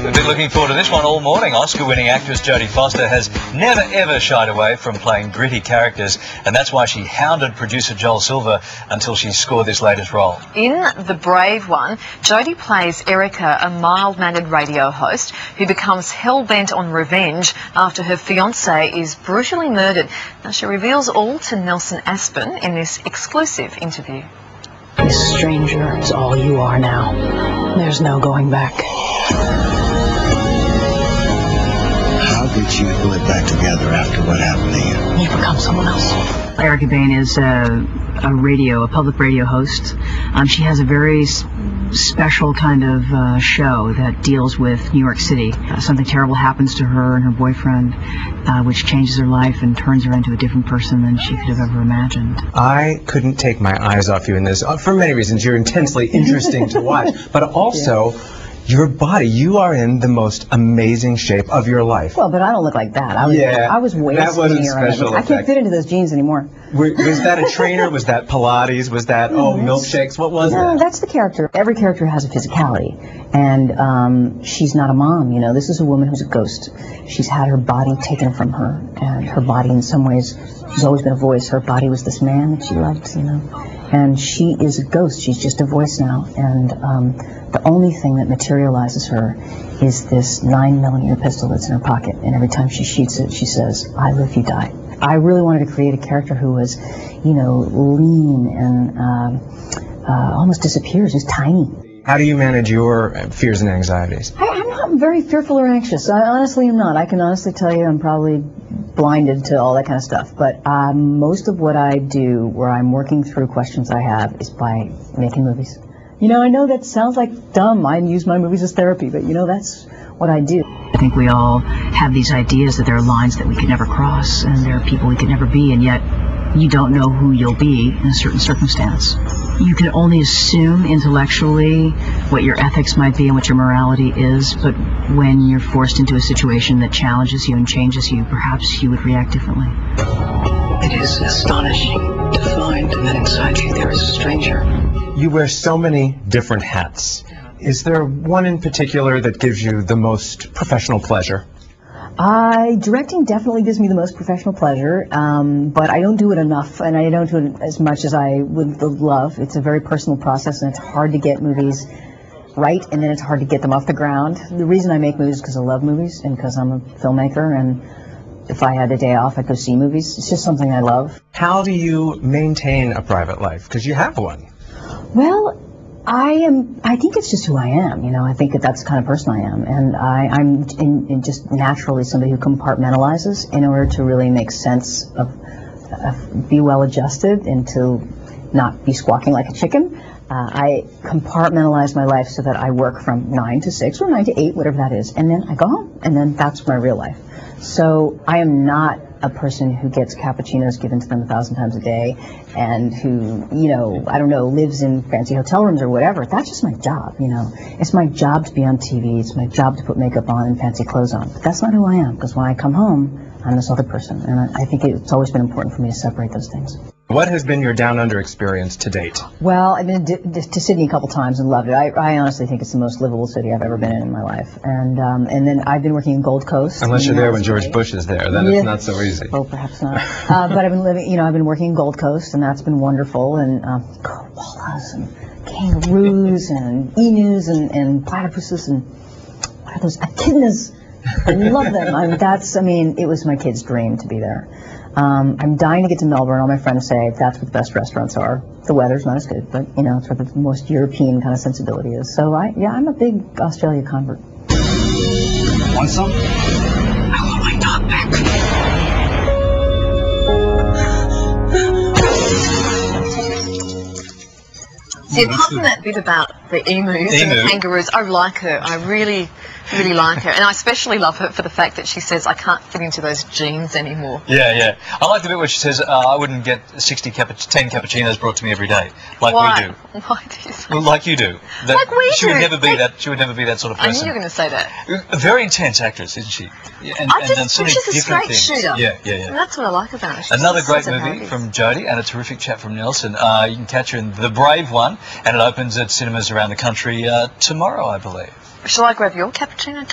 We've been looking forward to this one all morning. Oscar-winning actress Jodie Foster has never ever shied away from playing gritty characters, and that's why she hounded producer Joel Silver until she scored this latest role. In The Brave One, Jodie plays Erica, a mild-mannered radio host who becomes hell-bent on revenge after her fiancé is brutally murdered. Now, she reveals all to Nelson Aspen in this exclusive interview. This stranger is all you are now. There's no going back. How did you put it back together after what happened to you? You become someone else. Erica Bain is a public radio host. She has a very special kind of show that deals with New York City. Something terrible happens to her and her boyfriend, which changes her life and turns her into a different person than she could have ever imagined. I couldn't take my eyes off you in this, for many reasons. You're intensely interesting to watch, but also your body. You are in the most amazing shape of your life. Well, but I don't look like that. I was way skinnier. I can't fit into those jeans anymore. Was that a trainer? Was that Pilates? Was that, milkshakes? What was that? No, that's the character. Every character has a physicality. And she's not a mom, you know. This is a woman who's a ghost. She's had her body taken from her. And her body, in some ways, has always been a voice. Her body was this man that she loved, you know. And she is a ghost. She's just a voice now. And the only thing that materializes her is this 9mm pistol that's in her pocket. And every time she shoots it, she says, "I live, you die." I really wanted to create a character who was, you know, lean and almost disappears, just tiny. How do you manage your fears and anxieties? I'm not very fearful or anxious. I honestly am not. I can honestly tell you I'm probably blinded to all that kind of stuff. But most of what I do where I'm working through questions I have is by making movies. You know, I know that sounds like dumb. I use my movies as therapy, but you know, that's what I do. I think we all have these ideas that there are lines that we could never cross and there are people we could never be, and yet you don't know who you'll be in a certain circumstance. You can only assume intellectually what your ethics might be and what your morality is, but when you're forced into a situation that challenges you and changes you, perhaps you would react differently. It is astonishing to find that inside you there is a stranger. You wear so many different hats. Is there one in particular that gives you the most professional pleasure? Directing definitely gives me the most professional pleasure, but I don't do it enough, and I don't do it as much as I would love. It's a very personal process, and it's hard to get movies right, and then it's hard to get them off the ground. The reason I make movies is because I love movies, and because I'm a filmmaker, and if I had a day off, I'd go see movies. It's just something I love. How do you maintain a private life? Because you have one. Well, I think it's just who I am, you know. I think that's the kind of person I am, and I'm just naturally somebody who compartmentalizes in order to really make sense of be well adjusted and to not be squawking like a chicken. I compartmentalize my life so that I work from 9 to 6 or 9 to 8, whatever that is, and then I go home, and then that's my real life. So I am not a person who gets cappuccinos given to them 1,000 times a day and who, you know, I don't know, lives in fancy hotel rooms or whatever. That's just my job, you know. It's my job to be on TV. It's my job to put makeup on and fancy clothes on. But that's not who I am, because when I come home, I'm this other person. And I think it's always been important for me to separate those things. What has been your Down Under experience to date? Well, I've been to Sydney a couple times and loved it. I honestly think it's the most livable city I've ever been in my life. And then I've been working in Gold Coast. Unless you're there when George Bush is there, then it's not so easy. Oh, perhaps not. But I've been living, you know, I've been working in Gold Coast, and that's been wonderful. And koalas and kangaroos and emus and platypuses and what are those? Echidnas. I love them. I mean, it was my kid's dream to be there. I'm dying to get to Melbourne. All my friends say that's what the best restaurants are. The weather's not as good, but you know, it's where the most European kind of sensibility is. So I'm a big Australia convert. Want some? I want my dog back. See, apart from that bit about the emus and the kangaroos, I like her. I really really like her. And I especially love her for the fact that she says, I can't fit into those jeans anymore. Yeah, yeah. I like the bit where she says, I wouldn't get 10 cappuccinos brought to me every day, like Why? we do. Why do you say Well, like you do. That Like we she would do. never be that. She would never be that sort of I knew person. you were going to say that. A very intense actress, isn't she? Yeah, and done so many she's a different straight things. shooter. Yeah, yeah, And yeah. that's what I like about her. She's Another got great sensibilities. movie from Jodie and a terrific chat from Nelson. You can catch her in The Brave One, and it opens at cinemas around the country tomorrow, I believe. Shall I grab your cappuccino?